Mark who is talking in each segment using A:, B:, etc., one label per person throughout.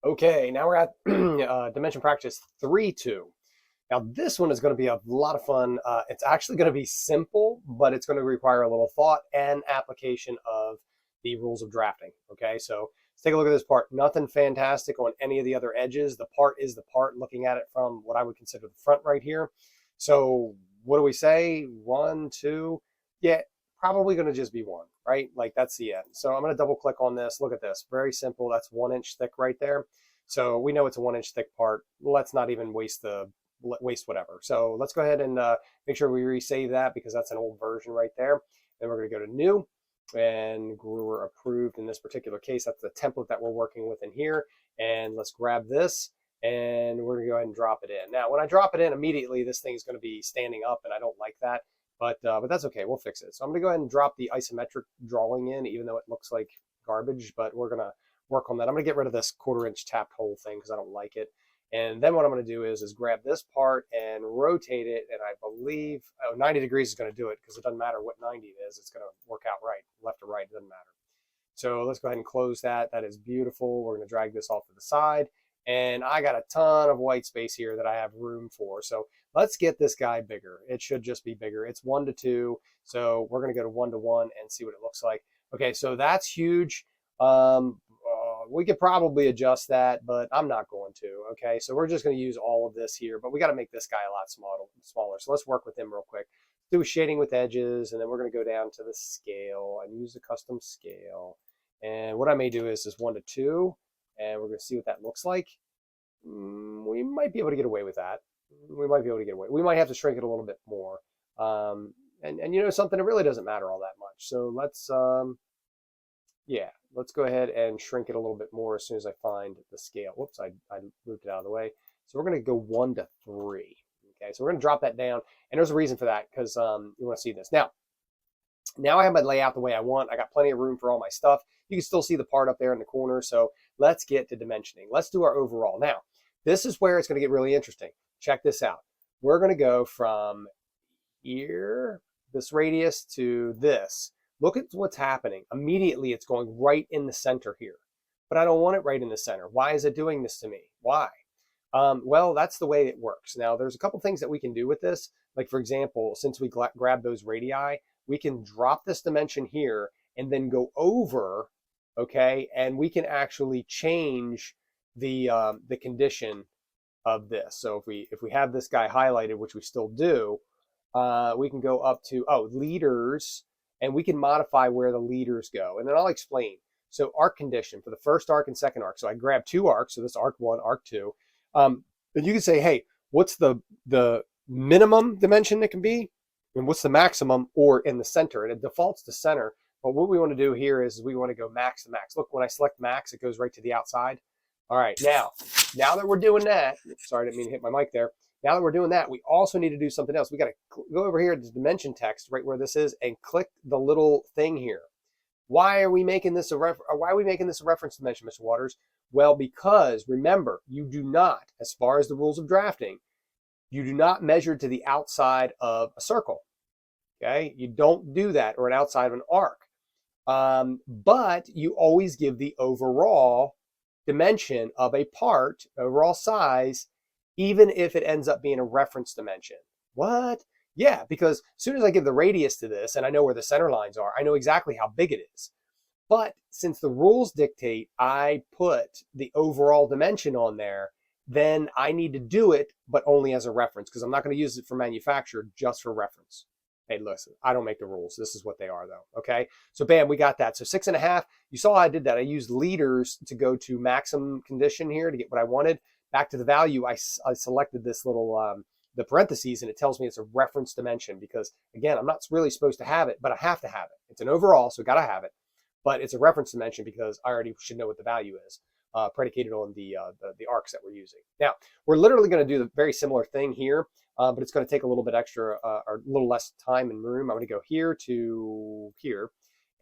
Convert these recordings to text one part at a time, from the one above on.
A: Okay, now we're at Dimension Practice 3-2. Now this one is going to be a lot of fun. It's actually going to be simple, but it's going to require a little thought and application of the rules of drafting. Okay, so let's take a look at this part. Nothing fantastic on any of the other edges. The part is the part, looking at it from what I would consider the front right here. So what do we say? 1, 2. Yeah, probably going to just be 1, right? Like that's the end. So I'm going to double click on this. Look at this. Very simple. That's 1 inch thick right there. So we know it's a 1 inch thick part. Let's not even waste whatever. So let's go ahead and make sure we resave that because that's an old version right there. Then we're going to go to new and we're approved in this particular case. That's the template that we're working with in here. And let's grab this and we're going to go ahead and drop it in. Now, when I drop it in immediately, this thing is going to be standing up and I don't like that. But that's okay. We'll fix it. So I'm going to go ahead and drop the isometric drawing in, even though it looks like garbage, but we're going to work on that. I'm going to get rid of this 1/4 inch tapped hole thing because I don't like it. And then what I'm going to do is grab this part and rotate it. And I believe 90 degrees is going to do it because it doesn't matter what 90 is. It's going to work out right. Left or right, it doesn't matter. So let's go ahead and close that. That is beautiful. We're going to drag this off to the side. And I got a ton of white space here that I have room for. So let's get this guy bigger. It should just be bigger. It's 1 to 2. So we're going to go to 1 to 1 and see what it looks like. Okay, so that's huge. We could probably adjust that, but I'm not going to. Okay, so we're just going to use all of this here, but we got to make this guy a lot smaller. So let's work with him real quick. Do shading with edges, and then we're going to go down to the scale and use the custom scale. And what I may do is 1 to 2, and we're going to see what that looks like. We might be able to get away with that. We might be able to get away. We might have to shrink it a little bit more. And you know something, it really doesn't matter all that much. So yeah, let's go ahead and shrink it a little bit more as soon as I find the scale. Whoops, I moved it out of the way. So we're going to go 1 to 3. Okay, so we're going to drop that down. And there's a reason for that because you want to see this. Now I have my layout the way I want. I got plenty of room for all my stuff. You can still see the part up there in the corner. So let's get to dimensioning. Let's do our overall. Now, this is where it's going to get really interesting. Check this out. We're going to go from here, this radius, to this. Look at what's happening. Immediately, it's going right in the center here. But I don't want it right in the center. Why is it doing this to me? Why? Well, that's the way it works. Now, there's a couple things that we can do with this. Like, for example, since we grab those radii, we can drop this dimension here and then go over, okay? And we can actually change the condition of this. So if we have this guy highlighted, which we still do, we can go up to, leaders, and we can modify where the leaders go. And then I'll explain. So arc condition for the first arc and second arc. So I grab 2 arcs. So this arc 1, arc 2. And you can say, hey, what's the minimum dimension it can be? And what's the maximum, or in the center? And it defaults to center. But what we want to do here is we want to go max to max. Look, when I select max, it goes right to the outside. All right, now that we're doing that, sorry, I didn't mean to hit my mic there. Now that we're doing that, we also need to do something else. We got to go over here to the dimension text, right where this is, and click the little thing here. Why are we making this a reference dimension, Mr. Waters? Well, because remember, you do not, as far as the rules of drafting, you do not measure to the outside of a circle. Okay, you don't do that, or an outside of an arc. But you always give the overall dimension of a part, overall size, even if it ends up being a reference dimension. What? Yeah, because as soon as I give the radius to this and I know where the center lines are, I know exactly how big it is. But since the rules dictate I put the overall dimension on there, then I need to do it, but only as a reference, because I'm not going to use it for manufacture, just for reference. Hey, listen, I don't make the rules. This is what they are, though. Okay, so bam, we got that. So 6.5. You saw I did that. I used leaders to go to maximum condition here to get what I wanted. Back to the value, I selected this little the parentheses, and it tells me it's a reference dimension because, again, I'm not really supposed to have it, but I have to have it. It's an overall, so got to have it. But it's a reference dimension because I already should know what the value is, predicated on the arcs that we're using. Now, we're literally going to do the very similar thing here, but it's going to take a little bit extra, or a little less time and room. I'm going to go here to here,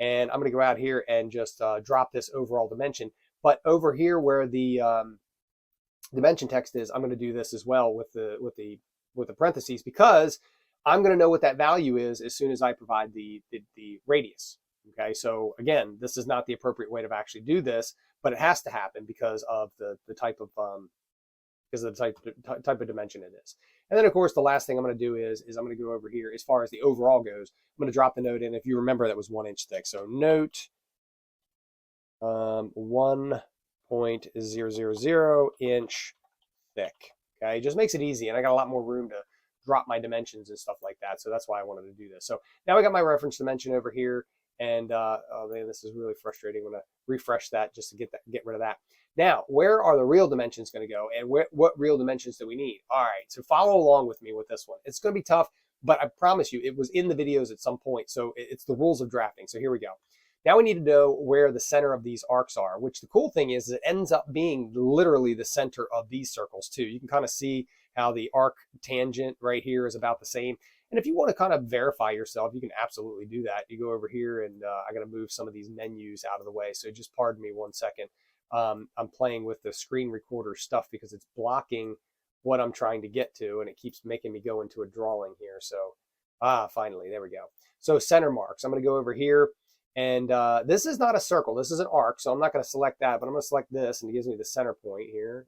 A: and I'm going to go out here and just drop this overall dimension. But over here where the dimension text is, I'm going to do this as well with the parentheses, because I'm going to know what that value is as soon as I provide the radius. Okay, so again, this is not the appropriate way to actually do this, but it has to happen because of the type of type of dimension it is. And then of course the last thing I'm going to do is I'm going to go over here as far as the overall goes. I'm going to drop the note in. If you remember, that was 1 inch thick. So note 1.000 inch thick. Okay, it just makes it easy, and I got a lot more room to drop my dimensions and stuff like that. So that's why I wanted to do this. So now I got my reference dimension over here, and oh man, this is really frustrating. I'm going to refresh that just to get rid of that. Now, where are the real dimensions going to go, and what real dimensions do we need? All right, so follow along with me with this one. It's going to be tough, but I promise you, it was in the videos at some point. So it's the rules of drafting. So here we go. Now we need to know where the center of these arcs are, which the cool thing is it ends up being literally the center of these circles too. You can kind of see how the arc tangent right here is about the same. And if you want to kind of verify yourself, you can absolutely do that. You go over here, and I got to move some of these menus out of the way. So just pardon me 1 second. I'm playing with the screen recorder stuff because it's blocking what I'm trying to get to, and it keeps making me go into a drawing here. So finally, there we go. So center marks. I'm going to go over here. And this is not a circle. This is an arc, so I'm not going to select that, but I'm going to select this, and it gives me the center point here,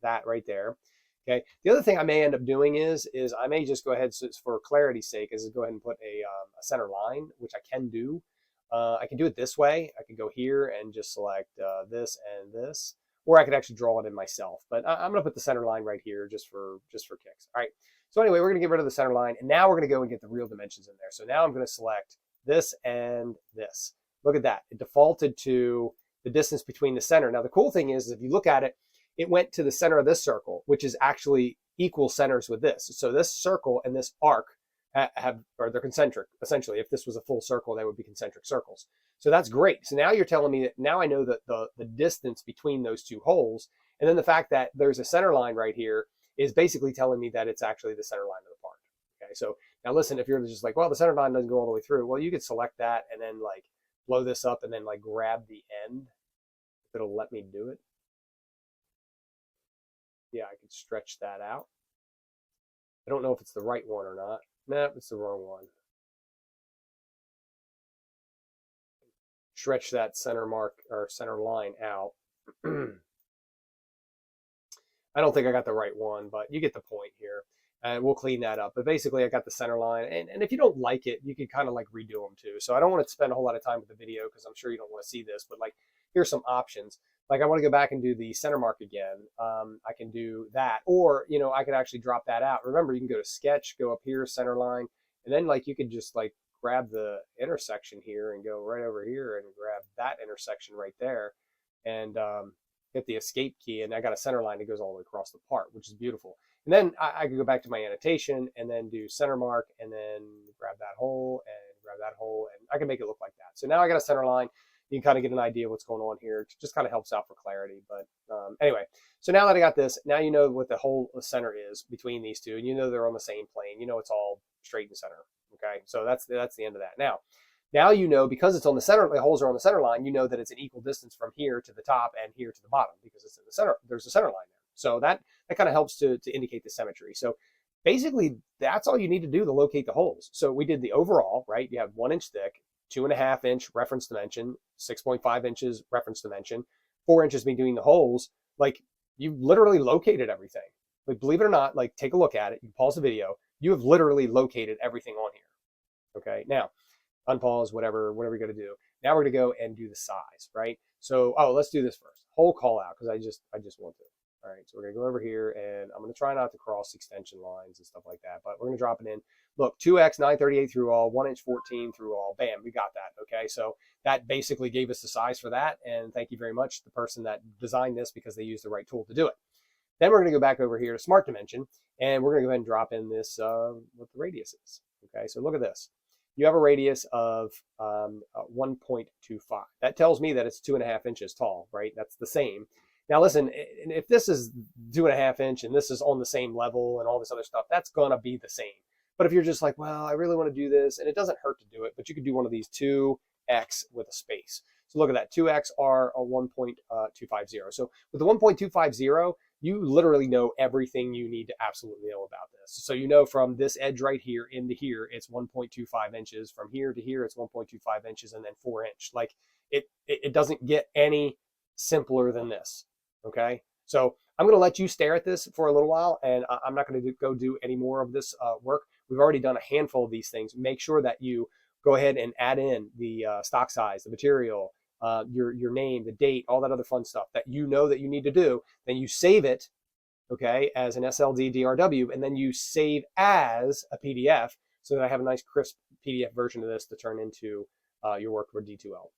A: that right there. Okay. The other thing I may end up doing is I may just go ahead, so for clarity's sake, is go ahead and put a center line, which I can do. I can do it this way. I can go here and just select this and this, or I could actually draw it in myself. But I'm going to put the center line right here just for kicks. All right. So anyway, we're going to get rid of the center line, and now we're going to go and get the real dimensions in there. So now I'm going to select this and this. Look at that. It defaulted to the distance between the center. Now, the cool thing is if you look at it, it went to the center of this circle, which is actually equal centers with this. So this circle and this arc they're concentric, essentially. If this was a full circle, they would be concentric circles. So that's great. So now you're telling me that now I know that the distance between those two holes, and then the fact that there's a center line right here is basically telling me that it's actually the center line of the part. Okay, so now listen, if you're just like, well, the center line doesn't go all the way through, well, you could select that and then like blow this up and then like grab the end, if it'll let me do it. Yeah, I could stretch that out. I don't know if it's the right one or not. Nah, it's the wrong one. Stretch that center mark or center line out. I don't think I got the right one, but you get the point here. And we'll clean that up. But basically, I got the center line. And if you don't like it, you can kind of like redo them too. So I don't want to spend a whole lot of time with the video because I'm sure you don't want to see this. But like, here's some options. Like I want to go back and do the center mark again. I can do that. Or, you know, I could actually drop that out. Remember, you can go to sketch, go up here, center line. And then like you could just like grab the intersection here and go right over here and grab that intersection right there. And hit the escape key. And I got a center line that goes all the way across the part, which is beautiful. And then I could go back to my annotation and then do center mark and then grab that hole and grab that hole. And I can make it look like that. So now I got a center line. You can kind of get an idea of what's going on here. It just kind of helps out for clarity. But anyway, so now that I got this, now you know what the whole center is between these two. And you know they're on the same plane. You know it's all straight and center. Okay, so that's the end of that. Now you know, because it's on the center, the holes are on the center line, you know that it's an equal distance from here to the top and here to the bottom because it's in the center. There's a center line there. So that kind of helps to indicate the symmetry. So basically, that's all you need to do to locate the holes. So we did the overall, right? You have 1 inch thick, 2.5 inch reference dimension, 6.5 inches reference dimension, 4 inches between the holes. Like you literally located everything. Like believe it or not, like take a look at it. You pause the video. You have literally located everything on here. Okay, now unpause, whatever you're gonna do. Now we're gonna go and do the size, right? So let's do this first. Hole call out because I just want to. All right, so we're gonna go over here and I'm gonna try not to cross extension lines and stuff like that, but we're gonna drop it in. Look, 2x 938 through all, 1 inch 14 through all. Bam, we got that. Okay, so that basically gave us the size for that, and thank you very much the person that designed this because they used the right tool to do it. Then we're gonna go back over here to Smart Dimension, and we're gonna go ahead and drop in this what the radius is. Okay, so look at this. You have a radius of 1.25. That tells me that it's 2.5 inches tall, right? That's the same. Now listen, if this is 2.5 inch and this is on the same level and all this other stuff, that's gonna be the same. But if you're just like, well, I really want to do this, and it doesn't hurt to do it, but you could do one of these 2x with a space. So look at that, 2x are a 1.250. So with the 1.250, you literally know everything you need to absolutely know about this. So you know from this edge right here into here, it's 1.25 inches. From here to here, it's 1.25 inches, and then 4 inch. Like it doesn't get any simpler than this. Okay. So I'm going to let you stare at this for a little while, and I'm not going to go do any more of this work. We've already done a handful of these things. Make sure that you go ahead and add in the stock size, the material, your name, the date, all that other fun stuff that you know that you need to do. Then you save it, okay, as an SLD DRW, and then you save as a PDF so that I have a nice crisp PDF version of this to turn into your work for D2L.